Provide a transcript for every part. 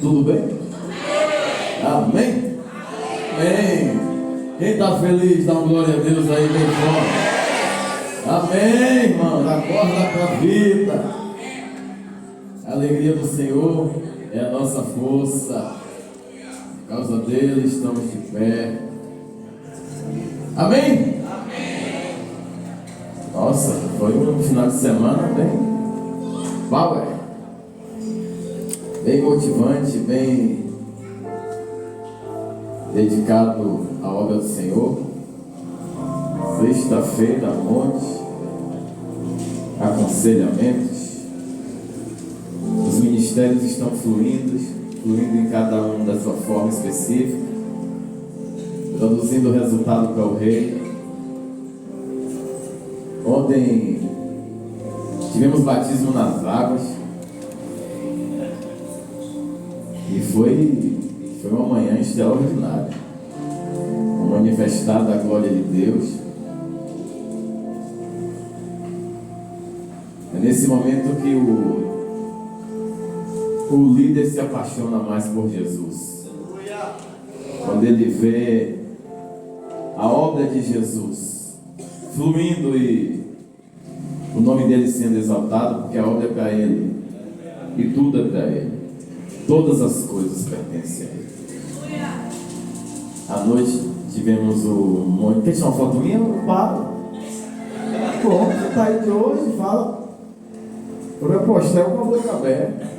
Tudo bem? Amém? Amém. Quem está feliz, dá uma glória a Deus aí bem forte. Amém, irmão. Acorda para a vida. A alegria do Senhor é a nossa força. Por causa dele estamos de pé. Amém? Amém. Nossa, foi um final de semana bem power, bem motivante, bem dedicado à obra do Senhor. Sexta-feira, monte, aconselhamentos. Os ministérios estão fluindo em cada um da sua forma específica, produzindo resultado para o Rei. Ontem tivemos batismo nas águas e foi uma manhã extraordinária, manifestada a glória de Deus. É nesse momento que o líder se apaixona mais por Jesus, quando ele vê a obra de Jesus fluindo e o nome dele sendo exaltado, porque a obra é para ele e tudo é para ele, todas as coisas pertencem a ele. À noite tivemos o monte. Quer tirar uma foto minha? Para. Pronto, está aí de hoje, fala. Eu vou postar com a boca aberta.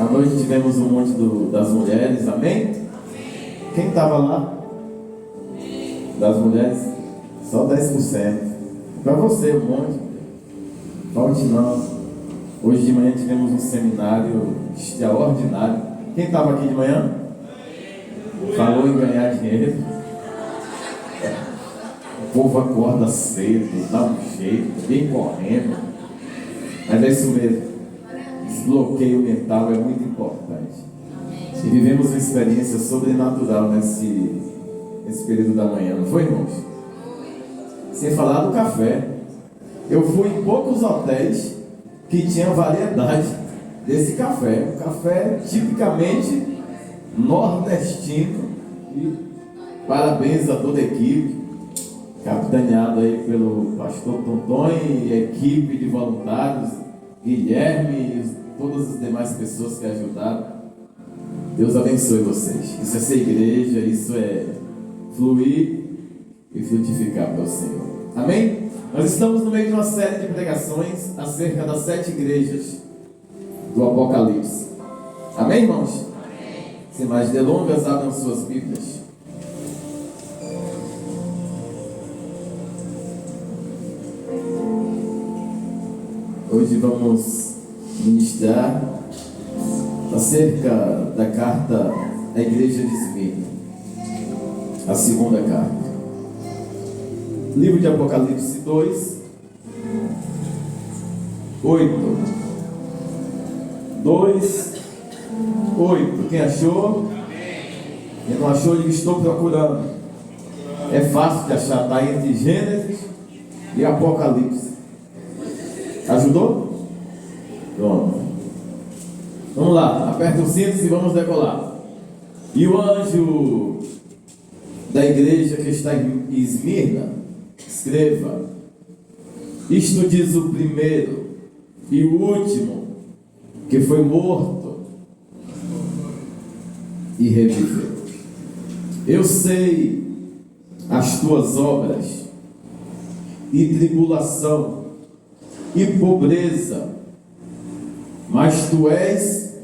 À noite tivemos o monte das mulheres, amém? Quem estava lá? Das mulheres? Só 10%. Para você, um monte. Volte não. Hoje de manhã tivemos um seminário extraordinário. Quem estava aqui de manhã? Falou em ganhar dinheiro. O povo acorda cedo, dá um jeito, vem correndo. Mas é isso mesmo. Desbloqueio mental é muito importante. E vivemos uma experiência sobrenatural nesse período da manhã, não foi, irmãos? Sem falar do café. Eu fui em poucos hotéis que tinham variedade desse café. Um café tipicamente nordestino. E parabéns a toda a equipe, capitaneado aí pelo pastor Tonton e a equipe de voluntários, Guilherme e todas as demais pessoas que ajudaram. Deus abençoe vocês. Isso é ser igreja, isso é fluir e frutificar para o Senhor. Amém? Nós estamos no meio de uma série de pregações acerca das 7 igrejas do Apocalipse. Amém, irmãos? Amém. Sem mais delongas, abram suas Bíblias. Hoje vamos ministrar acerca da carta à igreja de Esmirna, a segunda carta. Livro de Apocalipse 2, 8. 2, 8. Quem achou? Quem não achou, diga: estou procurando. É fácil de achar, está entre Gênesis e Apocalipse. Ajudou? Pronto. Vamos lá, aperta o cinto e vamos decolar. E o anjo da igreja que está em Esmirna, escreva: isto diz o primeiro e o último, que foi morto e reviveu. Eu sei as tuas obras, e tribulação, e pobreza, mas tu és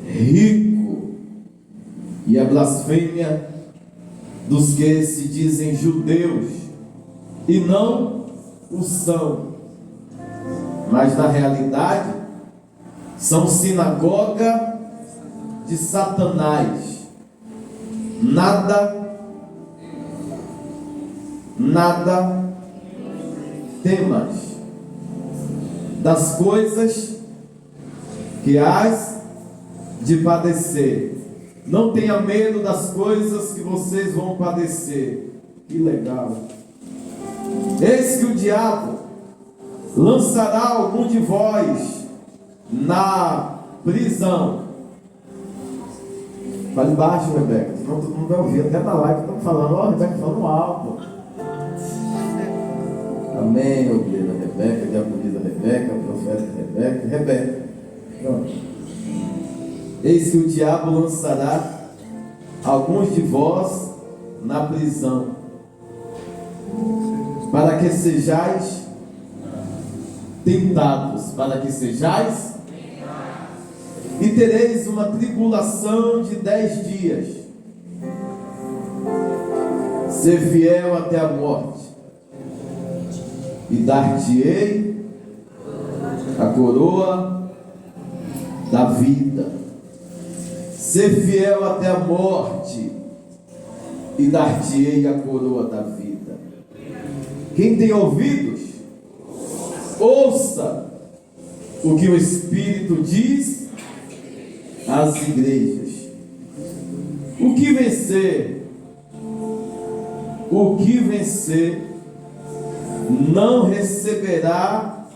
rico, e a blasfêmia dos que se dizem judeus e não o são, mas na realidade são sinagoga de Satanás. Nada temas das coisas que hás de padecer. Não tenha medo das coisas que vocês vão padecer. Que legal. Eis que o diabo lançará algum de vós na prisão. Fale baixo, Rebeca, senão todo mundo vai ouvir. Até na live estão falando, ó, Rebeca falando alto. Amém, obreira Rebeca, diaconisa Rebeca, profeta Rebeca. Pronto. Eis que o diabo lançará alguns de vós na prisão, para que sejais tentados, e tereis uma tribulação de 10 dias. Ser fiel até a morte, e dar-te-ei a coroa da vida. Ser fiel até a morte, e dar-te-ei a coroa da vida. Quem tem ouvidos, ouça o que o Espírito diz às igrejas. O que vencer não receberá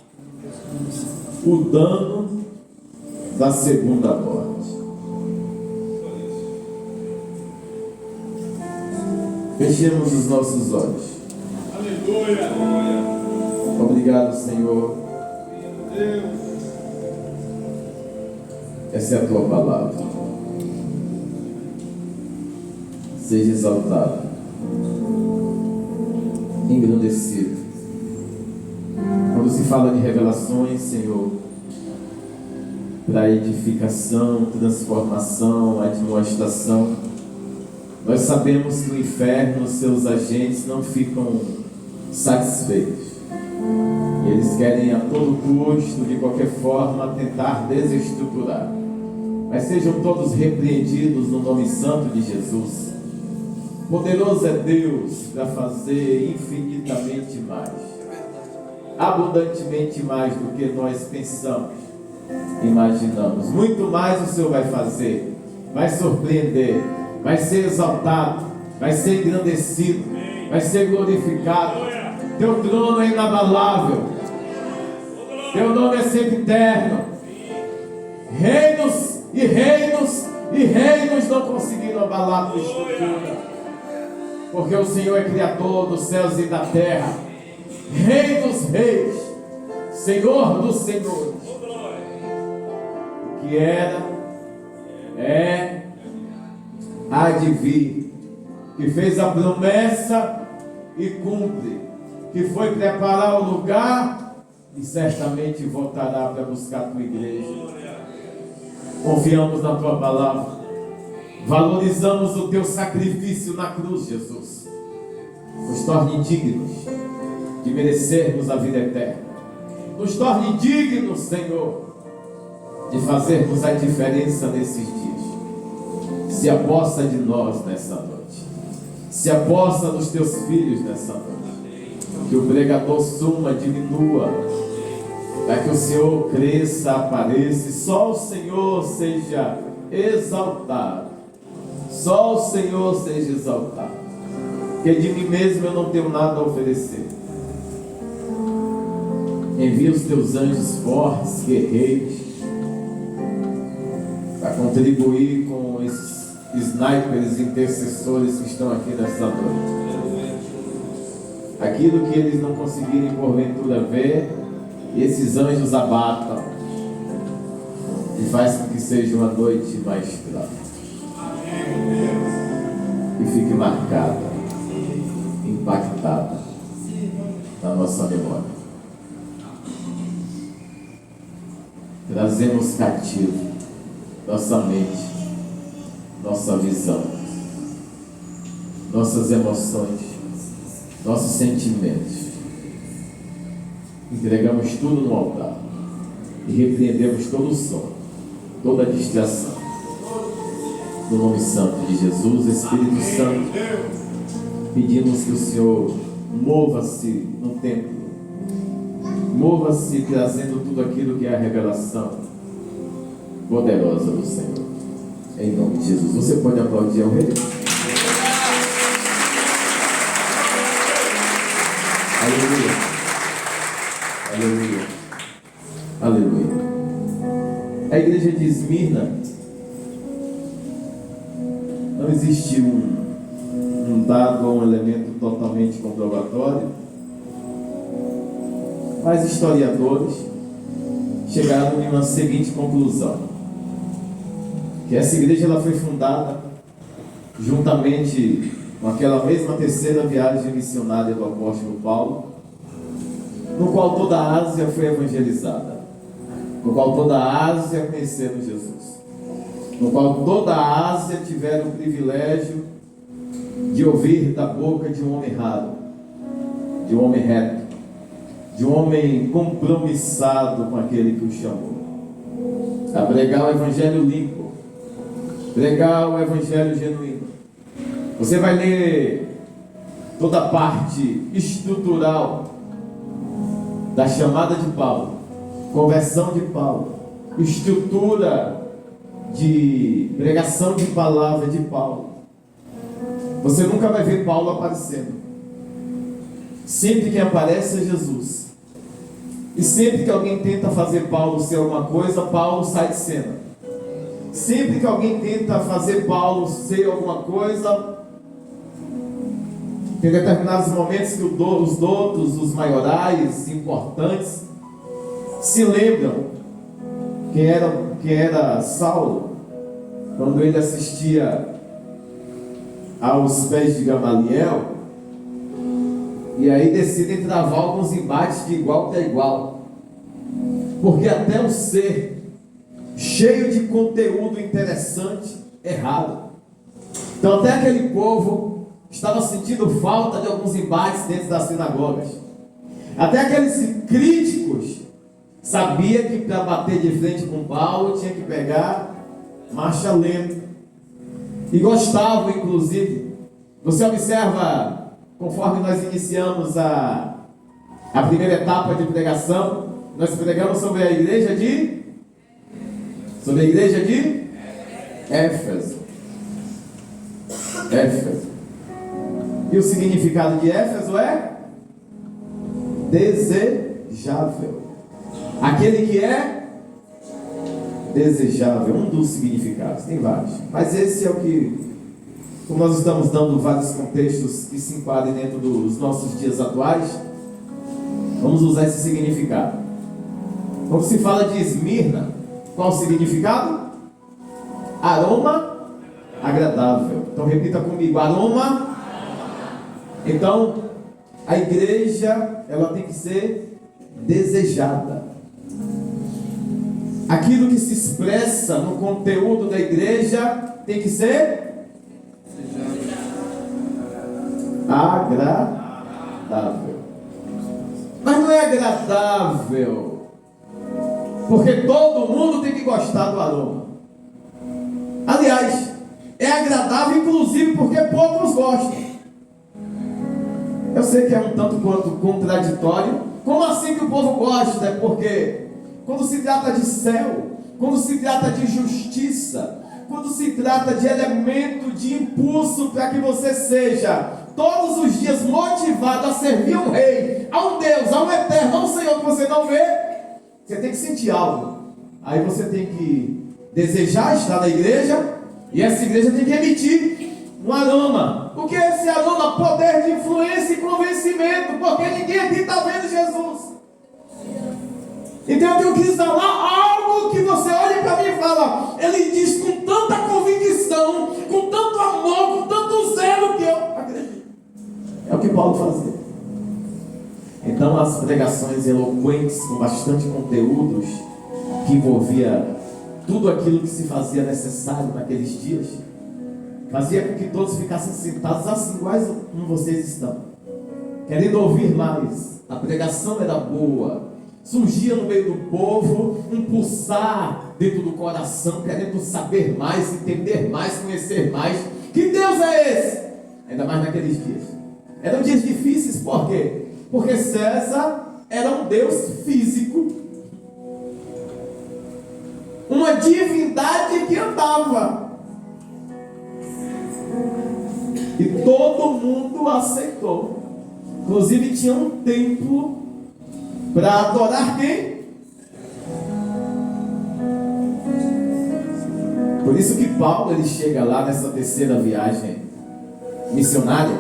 o dano da segunda morte. Fechemos os nossos olhos. Aleluia. Obrigado, Senhor. Essa é a tua palavra. Seja exaltado, engrandecido. Quando se fala de revelações, Senhor, para edificação, transformação, admoestação, nós sabemos que o inferno, seus agentes, não ficam satisfeitos. Eles querem a todo custo, de qualquer forma, tentar desestruturar. Mas sejam todos repreendidos no nome santo de Jesus. Poderoso é Deus para fazer infinitamente mais, abundantemente mais do que nós pensamos, imaginamos. Muito mais o Senhor vai fazer, vai surpreender, vai ser exaltado, vai ser engrandecido, vai ser glorificado. Teu trono é inabalável, teu nome é sempre eterno. Reinos e reinos e reinos não conseguiram abalar a tua estrutura, porque o Senhor é Criador dos céus e da terra, Rei dos reis, Senhor dos senhores. O que era, é, há de vir, que fez a promessa e cumpre, que foi preparar o lugar e certamente voltará para buscar a tua igreja. Confiamos na tua palavra, valorizamos o teu sacrifício na cruz, Jesus. Nos torne dignos de merecermos a vida eterna. Nos torne dignos, Senhor, de fazermos a diferença nesses dias. Se aposta de nós nessa noite, se aposta dos teus filhos nessa noite. Que o pregador suma, diminua, para que o Senhor cresça, apareça, e só o Senhor seja exaltado. Só o Senhor seja exaltado. Porque de mim mesmo eu não tenho nada a oferecer. Envia os teus anjos fortes, guerreiros, para contribuir com esses snipers intercessores que estão aqui nessa noite. Aquilo que eles não conseguirem porventura ver, esses anjos abatam e faz com que seja uma noite mais clara e fique marcada, impactada na nossa memória. Trazemos cativo nossa mente, nossa visão, nossas emoções, nossos sentimentos. Entregamos tudo no altar e repreendemos todo o som, toda a distração. No nome santo de Jesus, Espírito Santo, pedimos que o Senhor mova-se no templo, mova-se trazendo tudo aquilo que é a revelação poderosa do Senhor. Em nome de Jesus. Você pode aplaudir ao Rei? Aleluia. Aleluia. A igreja de Esmirna, não existe um dado ou um elemento totalmente comprobatório, mas historiadores chegaram em uma seguinte conclusão: que essa igreja ela foi fundada juntamente com aquela mesma terceira viagem missionária do apóstolo Paulo, no qual toda a Ásia foi evangelizada, no qual toda a Ásia conheceram Jesus, no qual toda a Ásia tiveram o privilégio de ouvir da boca de um homem raro, de um homem reto, de um homem compromissado com aquele que o chamou, a pregar o evangelho limpo, pregar o evangelho genuíno. Você vai ler toda a parte estrutural da chamada de Paulo, conversão de Paulo, estrutura de pregação de palavra de Paulo. Você nunca vai ver Paulo aparecendo. Sempre que aparece é Jesus. E sempre que alguém tenta fazer Paulo ser alguma coisa, Paulo sai de cena. Sempre que alguém tenta fazer Paulo ser alguma coisa, tem determinados momentos que os doutos, os maiorais, importantes, se lembram quem era Saulo, quando ele assistia aos pés de Gamaliel, e aí decidem travar alguns embates de igual para igual, porque até o ser cheio de conteúdo interessante, errado. Então até aquele povo estava sentindo falta de alguns embates dentro das sinagogas. Até aqueles críticos sabia que para bater de frente com Paulo tinha que pegar marcha lenta. E gostavam, inclusive. Você observa, conforme nós iniciamos a primeira etapa de pregação, nós pregamos sobre a igreja de Éfeso. E o significado de Éfeso é desejável. Aquele que é desejável, um dos significados, tem vários, mas esse é o que, como nós estamos dando vários contextos que se enquadrem dentro dos nossos dias atuais, vamos usar esse significado. Quando se fala de Esmirna, qual o significado? Aroma agradável. Então repita comigo: aroma. Então a igreja ela tem que ser desejada. Aquilo que se expressa no conteúdo da igreja tem que ser agradável. Mas não é agradável porque todo mundo tem que gostar do aroma. Aliás, é agradável inclusive porque poucos gostam. Eu sei que é um tanto quanto contraditório. Como assim que o povo gosta? É porque quando se trata de céu, quando se trata de justiça, quando se trata de elemento de impulso para que você seja todos os dias motivado a servir um rei, a um Deus, a um eterno, a um Senhor que você não vê, você tem que sentir algo. Aí você tem que desejar estar na igreja, e essa igreja tem que emitir um aroma. O que é esse aroma? Poder de influência e convencimento, porque ninguém aqui está vendo Jesus. Então eu tenho que exalar algo que você olha para mim e fala, ele diz com tanta convicção, com tanto amor, com tanto zelo, que eu acredito. É o que Paulo fazia. Então as pregações eloquentes, com bastante conteúdos, que envolvia tudo aquilo que se fazia necessário naqueles dias, fazia com que todos ficassem sentados assim, iguais como vocês estão, querendo ouvir mais. A pregação era boa, surgia no meio do povo um pulsar dentro do coração, querendo saber mais, entender mais, conhecer mais. Que Deus é esse? Ainda mais naqueles dias. Eram dias difíceis, por quê? Porque César era um Deus físico, uma divindade que andava, e todo mundo aceitou. Inclusive tinha um templo para adorar quem? Por isso que Paulo ele chega lá nessa terceira viagem missionária.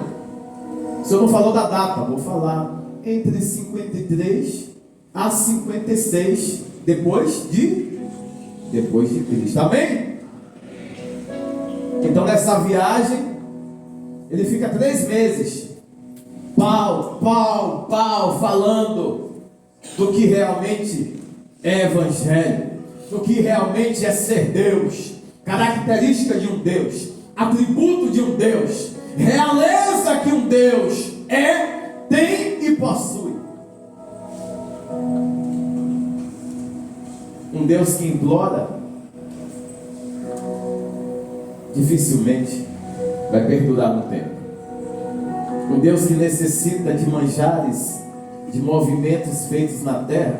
O senhor não falou da data, vou falar. Entre 53 a 56 depois de Cristo. Amém? Então nessa viagem ele fica 3 meses. Paulo falando do que realmente é evangelho, do que realmente é ser Deus, característica de um Deus, atributo de um Deus, realeza que um Deus tem e possui. Um Deus que implora dificilmente vai perdurar no tempo. Um Deus que necessita de manjares, de movimentos feitos na terra,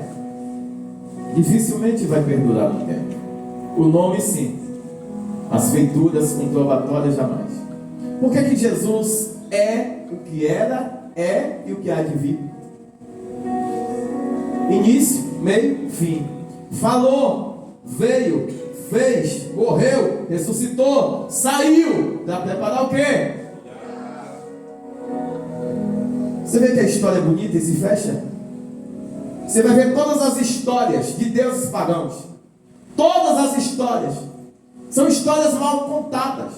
dificilmente vai perdurar no tempo. O nome sim, as feituras comprobatórias jamais. Por que Jesus é o que era, é e o que há de vir? Início, meio, fim. Falou, veio, fez, morreu, ressuscitou, saiu para preparar o quê? Você vê que a história é bonita e se fecha? Você vai ver todas as histórias de deuses pagãos. Todas as histórias são histórias mal contadas,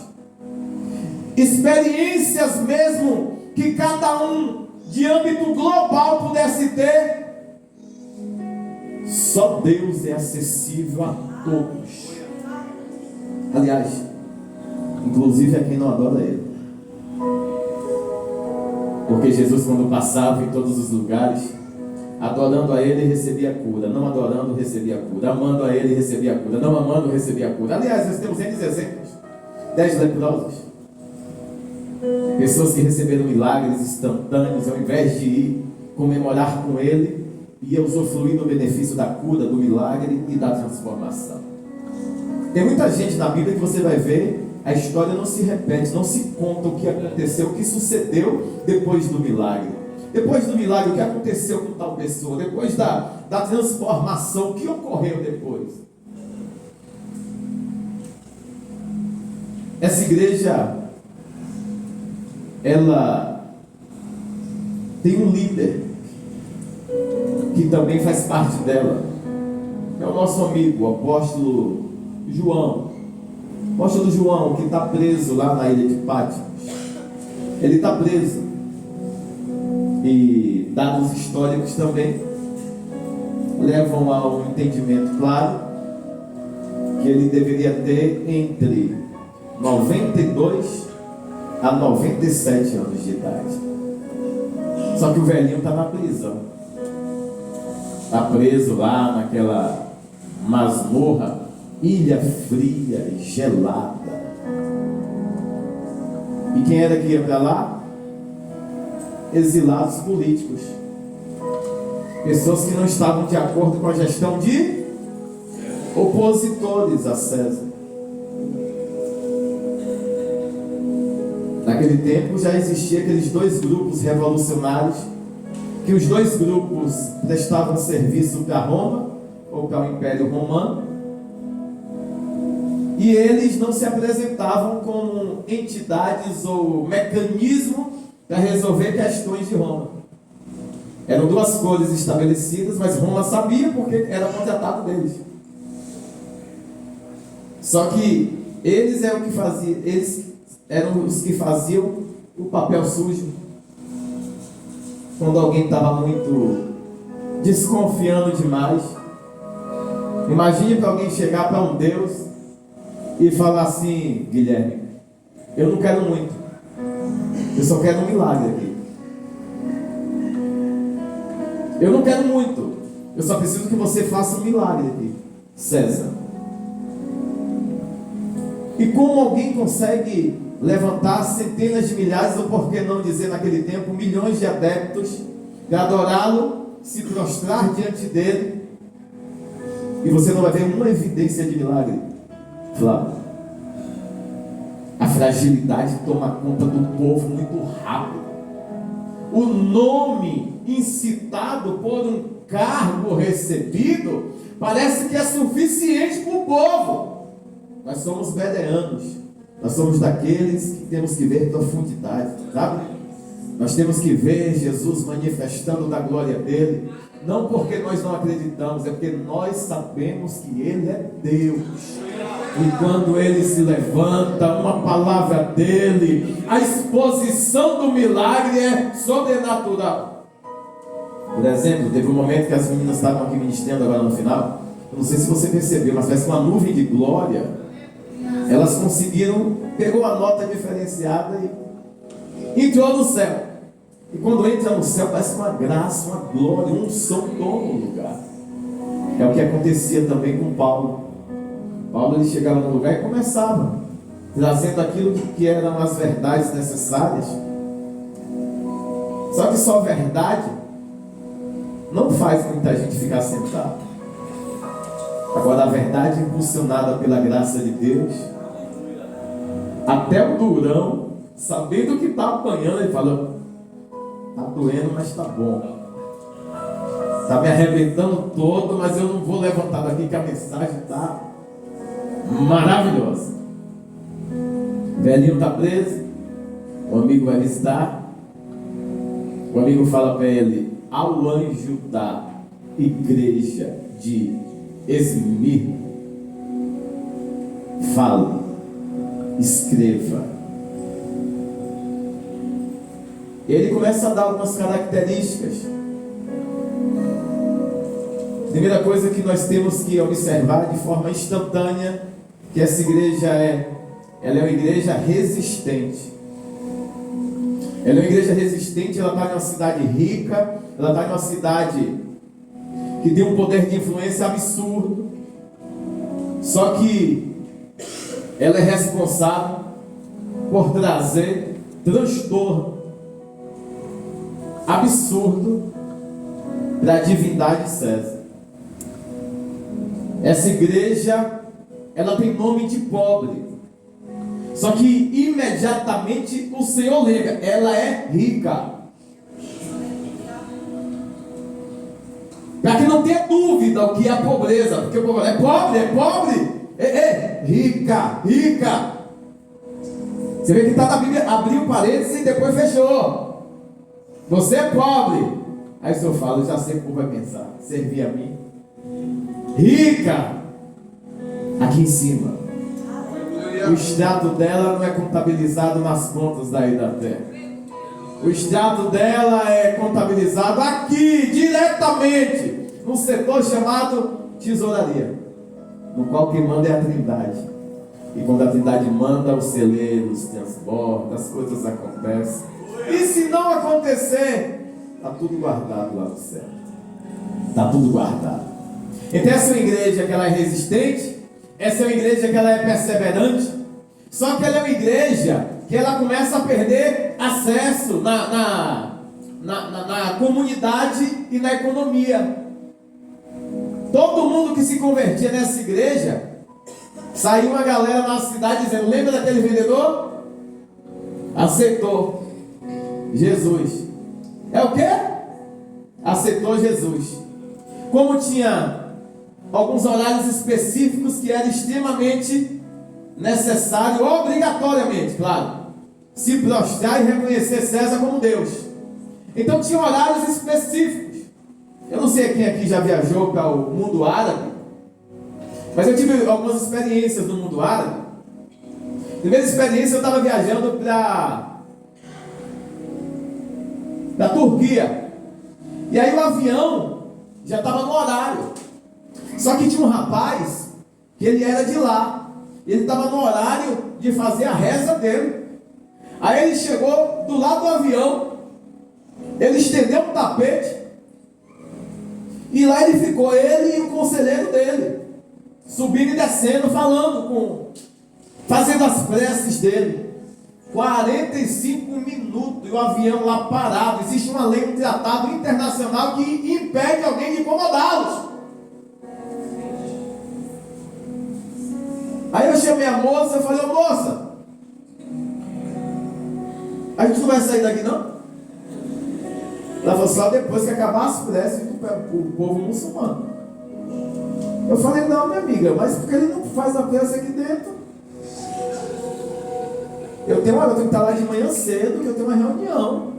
experiências mesmo que cada um de âmbito global pudesse ter. Só Deus é acessível a todos. Aliás, inclusive a quem não adora Ele. Porque Jesus, quando passava em todos os lugares, adorando a Ele, recebia cura. Não adorando, recebia cura. Amando a Ele, recebia cura. Não amando, recebia cura. Aliás, nós temos N exemplos. 10 leprosos. Pessoas que receberam milagres instantâneos, ao invés de ir comemorar com Ele, ia usufruir do benefício da cura, do milagre e da transformação. Tem muita gente na Bíblia que você vai ver, a história não se repete, não se conta o que aconteceu, o que sucedeu depois do milagre. Depois do milagre, o que aconteceu com tal pessoa? Depois da transformação, o que ocorreu depois? Essa igreja, ela tem um líder que também faz parte dela. É o nosso amigo, o apóstolo João. O apóstolo João, que está preso lá na ilha de Patmos. Ele está preso. E dados históricos também levam a um entendimento claro que ele deveria ter entre 92 a 97 anos de idade. Só que o velhinho está na prisão. Está preso lá naquela masmorra, ilha fria e gelada. E quem era que ia para lá? Exilados políticos. Pessoas que não estavam de acordo com a gestão de opositores a César. Naquele tempo já existiam aqueles 2 grupos revolucionários, que os 2 grupos prestavam serviço para Roma, ou para o Império Romano, e eles não se apresentavam como entidades ou mecanismo para resolver questões de Roma. Eram 2 cores estabelecidas, mas Roma sabia porque era contratado deles. Só que eles eram os que faziam o papel sujo. Quando alguém estava muito desconfiando demais, imagine para alguém chegar para um Deus e falar assim: Guilherme, eu não quero muito, eu só quero um milagre aqui. Eu não quero muito, eu só preciso que você faça um milagre aqui, César. E como alguém consegue levantar centenas de milhares, ou por que não dizer naquele tempo, milhões de adeptos, para adorá-lo, se prostrar diante dele, e você não vai ver uma evidência de milagre? Flávio, a fragilidade toma conta do povo muito rápido. o nome incitado por um cargo recebido, parece que é suficiente para o povo. Nós somos bereanos. Nós somos daqueles que temos que ver profundidade, sabe? Nós temos que ver Jesus manifestando da glória dele. Não porque nós não acreditamos, é porque nós sabemos que ele é Deus. E quando ele se levanta, uma palavra dele, a exposição do milagre é sobrenatural. Por exemplo, teve um momento que as meninas estavam aqui ministrando agora no final. Eu não sei se você percebeu, mas parece uma nuvem de glória. Elas conseguiram, pegou a nota diferenciada e entrou no céu. E quando entra no céu, parece uma graça, uma glória, um unção toma o lugar. É o que acontecia também com Paulo. Paulo ele chegava no lugar e começava trazendo aquilo que eram as verdades necessárias. Só que só verdade não faz muita gente ficar sentado. Agora a verdade impulsionada pela graça de Deus, até o durão, sabendo que está apanhando, ele fala: está doendo, mas está bom. Está me arrebentando todo, mas eu não vou levantar daqui, que a mensagem está maravilhosa. O velhinho está preso, o amigo vai visitar. O amigo fala para ele: ao anjo da igreja de Esmirna, fala, escreva. Ele começa a dar algumas características. Primeira coisa que nós temos que observar de forma instantânea, que essa igreja ela é uma igreja resistente. Ela é uma igreja resistente, ela está em uma cidade rica, ela está em uma cidade que tem um poder de influência absurdo. Só que ela é responsável por trazer transtorno absurdo para a divindade de César. Essa igreja, ela tem nome de pobre. Só que imediatamente o Senhor lembra, ela é rica. Para que não tenha dúvida o que é a pobreza, porque o povo é pobre, rica, rica. Você vê que está na Bíblia, abriu parênteses e depois fechou. Você é pobre. Aí o Senhor fala: eu já sei como vai pensar, servir a mim. Rica, aqui em cima. O extrato dela não é contabilizado nas contas daí da terra. O extrato dela é contabilizado aqui, diretamente, num setor chamado tesouraria, no qual quem manda é a Trindade. E quando a Trindade manda, os celeiros transportam, as coisas acontecem. E se não acontecer, está tudo guardado lá no céu. Está tudo guardado. Então essa é uma igreja que ela é resistente, essa é uma igreja que ela é perseverante, só que ela é uma igreja que ela começa a perder acesso na comunidade e na economia. Todo mundo que se convertia nessa igreja, saiu uma galera na cidade dizendo: lembra daquele vendedor? Aceitou Jesus. É o quê? Aceitou Jesus. Como tinha alguns horários específicos que era extremamente necessário, obrigatoriamente, claro, se prostrar e reconhecer César como Deus. Então tinha horários específicos. Eu não sei quem aqui já viajou para o mundo árabe, mas eu tive algumas experiências no mundo árabe. Primeira experiência, eu estava viajando para Turquia. E aí o avião já estava no horário. Só que tinha um rapaz que ele era de lá. Ele estava no horário de fazer a reza dele. Aí ele chegou do lado do avião, ele estendeu um tapete, e lá ele ficou, ele e o conselheiro dele, subindo e descendo, fazendo as preces dele. 45 minutos e o avião lá parado. Existe uma lei, um tratado internacional que impede alguém de incomodá-los. Aí eu chamei a moça e falei: ô moça, a gente não vai sair daqui não? Ela falou, só depois que acabar as preces o povo muçulmano. Eu falei, não, minha amiga, mas por que ele não faz a prece aqui dentro? Eu tenho que estar lá de manhã cedo, que eu tenho uma reunião.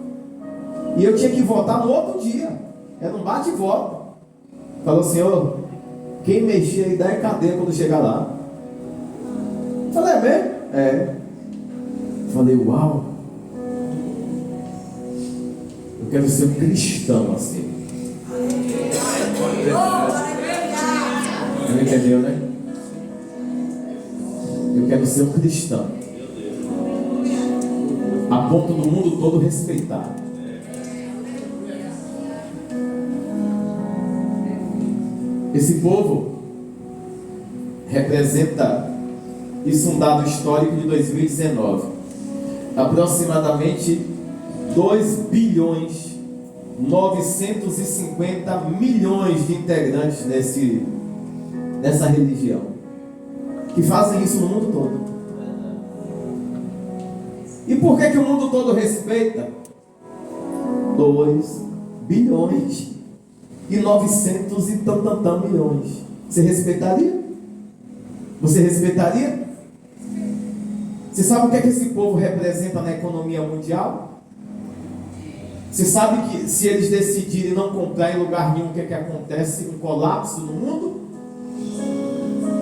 E eu tinha que votar no outro dia. Era um bate e volta. Falou, Senhor, quem mexer aí dá cadeia quando chegar lá. Eu falei, é mesmo? É. Eu falei, uau. Eu quero ser um cristão assim. Não entendeu, né? Eu quero ser um cristão. A ponto do mundo todo respeitar. Esse povo representa, isso é um dado histórico de 2019, aproximadamente 2 bilhões 950 milhões de integrantes nessa religião, que fazem isso no mundo todo. E por que o mundo todo respeita? 2 bilhões e 900 e tantantão milhões. Você respeitaria? Você respeitaria? Você sabe o que é que esse povo representa na economia mundial? Você sabe que se eles decidirem não comprar em lugar nenhum, o que é que acontece? Um colapso no mundo?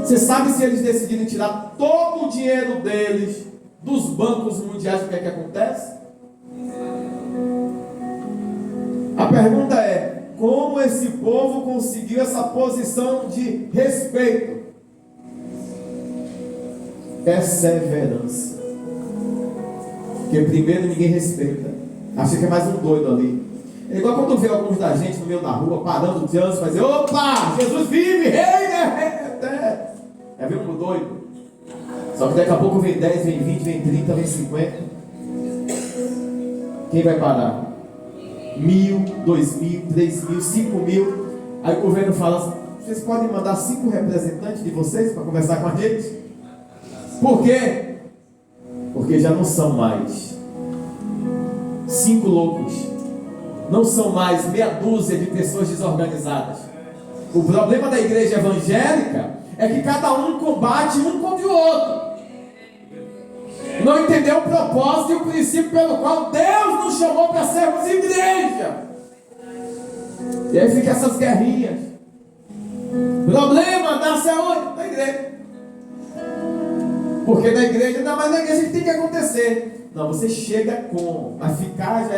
Você sabe se eles decidirem tirar todo o dinheiro deles dos bancos mundiais, o que é que acontece? A pergunta é, como esse povo conseguiu essa posição de respeito? Perseverança. Porque primeiro ninguém respeita. Acha que é mais um doido ali. É igual quando vê alguns da gente no meio da rua, parando o trânsito, vai dizer, opa, Jesus vive, rei, né? É ver um doido. Só que daqui a pouco vem 10, vem 20, vem 30, vem 50. Quem vai parar? 1.000, 2.000, 3.000, 5.000. Aí o governo fala, vocês podem mandar 5 representantes de vocês para conversar com a gente? Por quê? Porque já não são mais 5 loucos, não são mais meia dúzia de pessoas desorganizadas. O problema da igreja evangélica é que cada um combate um contra o outro. Não entendeu o propósito e o princípio pelo qual Deus nos chamou para sermos igreja. E aí fica essas guerrinhas. Problema nasce aonde? Na igreja. Porque na igreja, não, mas na igreja que tem que acontecer. Não, você chega com, mas ficar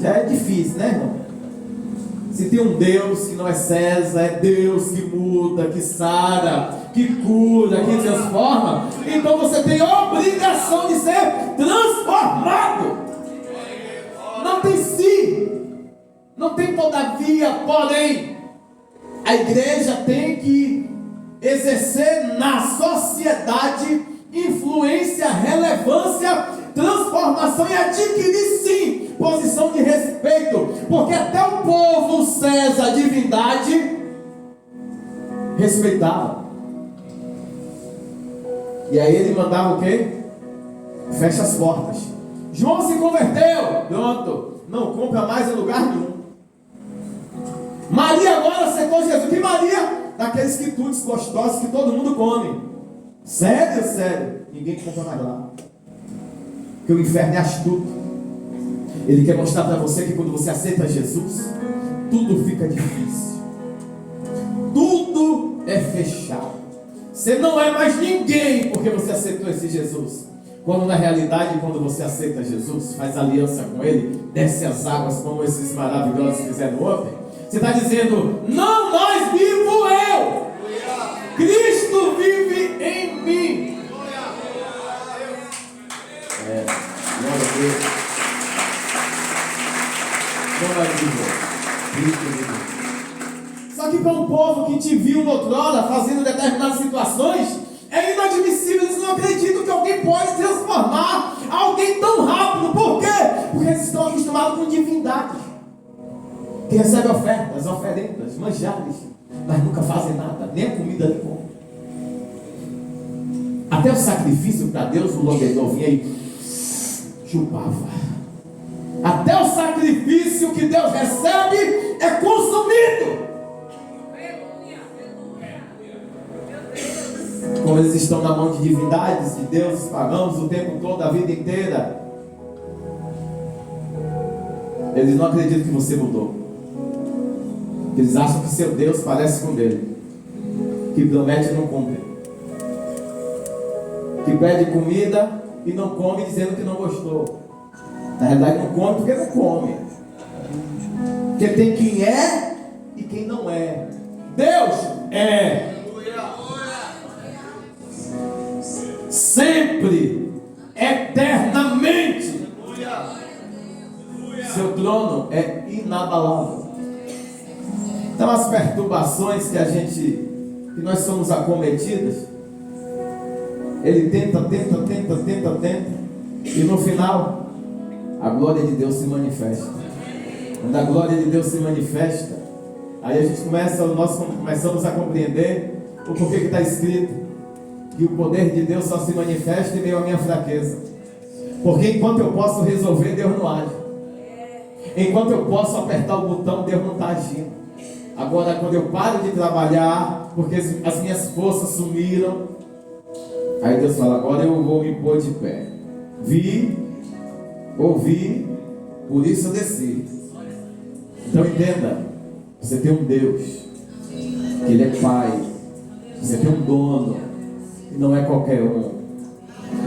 já é difícil, né, irmão? Se tem um Deus que não é César, é Deus que muda, que sara, que cura, que transforma, então você tem a obrigação de ser transformado. Não tem se, não tem todavia, porém. A igreja tem que exercer na sociedade influência, relevância, transformação e adquirir sim posição de respeito, porque até o povo César, a divindade, respeitava. E aí ele mandava o quê? Fecha as portas. João se converteu, pronto, não compra mais em lugar nenhum. Maria agora aceitou Jesus. Que Maria? Daqueles quitutes gostosos que todo mundo come. Sério, sério, ninguém compra mais lá. Porque o inferno é astuto. Ele quer mostrar para você que quando você aceita Jesus, tudo fica difícil. Tudo é fechado. Você não é mais ninguém porque você aceitou esse Jesus. Quando na realidade, quando você aceita Jesus, faz aliança com Ele, desce as águas como esses maravilhosos fizeram ontem, você está dizendo, não mais vivo eu, Cristo vive em mim. Glória a Deus. Não mais vivo eu, Cristo vive em mim. Só que para um povo que te viu outrora fazendo determinadas situações, é inadmissível, eles não acreditam que alguém pode transformar alguém tão rápido. Por quê? Porque eles estão acostumados com divindade, que recebe ofertas, oferendas, manjares, mas nunca fazem nada, nem a comida nem come. Até o sacrifício para Deus, o logador vinha e chupava. Até o sacrifício que Deus recebe é consumido. Como eles estão na mão de divindades, de deuses pagãos o tempo todo, a vida inteira, eles não acreditam que você mudou. Eles acham que seu Deus parece com dele, que promete e não cumpre, que pede comida e não come dizendo que não gostou. Na realidade não come porque não come, porque tem quem é e quem não é. Deus é sempre, eternamente. Seu trono é inabalável. Então as perturbações que nós somos acometidos, ele tenta, e no final a glória de Deus se manifesta. Quando a glória de Deus se manifesta, aí a gente nós começamos a compreender o porquê que está escrito que o poder de Deus só se manifesta em meio à minha fraqueza. Porque enquanto eu posso resolver, Deus não age. Enquanto eu posso apertar o botão, Deus não está agindo. Agora, quando eu paro de trabalhar, porque as minhas forças sumiram, aí Deus fala: agora eu vou me pôr de pé. Vi, ouvi, por isso eu desci. Então entenda, você tem um Deus, que Ele é Pai. Você tem um dono, e não é qualquer um.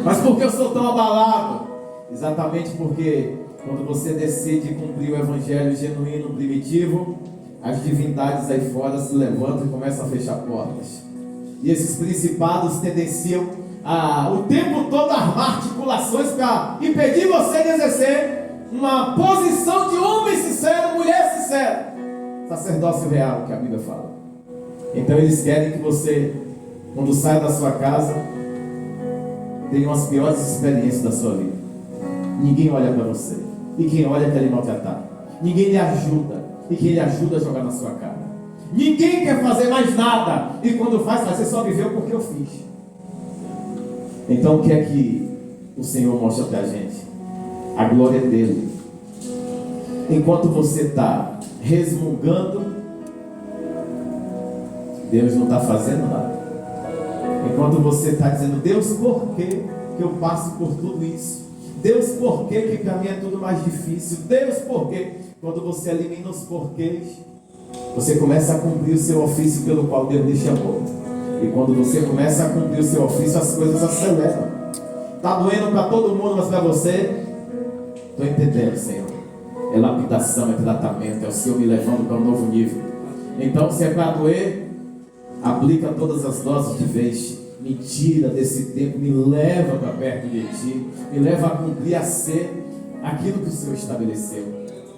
Mas por que eu sou tão abalado? Exatamente porque quando você decide cumprir o evangelho genuíno, primitivo, as divindades aí fora se levantam e começam a fechar portas. E esses principados tendenciam o tempo todo a armar articulações para impedir você de exercer uma posição de homem sincero, mulher sincera, sacerdócio real, que a Bíblia fala. Então eles querem que você, quando saia da sua casa, tenha as piores experiências da sua vida. Ninguém olha para você, e quem olha quer lhe maltratar. Ninguém lhe ajuda, e quem lhe ajuda a jogar na sua cara. Ninguém quer fazer mais nada, e quando faz, você só viveu porque eu fiz. Então o que é que o Senhor mostra para a gente? A glória dele. Enquanto você está resmungando, Deus não está fazendo nada. Enquanto você está dizendo: Deus, por que eu passo por tudo isso? Deus, por que para mim é tudo mais difícil? Deus, por quê? Quando você elimina os porquês, você começa a cumprir o seu ofício pelo qual Deus lhe chamou. E quando você começa a cumprir o seu ofício, as coisas aceleram. Está doendo para todo mundo, mas para você, estou entendendo, Senhor. É lapidação, é tratamento, é o Senhor me levando para um novo nível. Então, se é para doer, aplica todas as doses de vez. Me tira desse tempo, me leva para perto de ti, me leva a cumprir, a ser aquilo que o Senhor estabeleceu.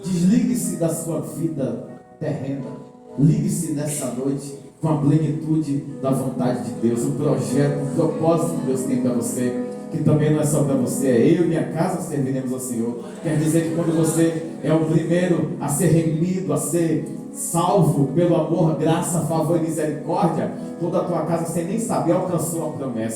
Desligue-se da sua vida terrena, ligue-se nessa noite com a plenitude da vontade de Deus, o projeto, o propósito que Deus tem para você, que também não é só para você, é eu e minha casa serviremos ao Senhor. Quer dizer que quando você é o primeiro a ser remido, a ser salvo pelo amor, graça, favor e misericórdia, toda a tua casa, sem nem saber, alcançou a promessa.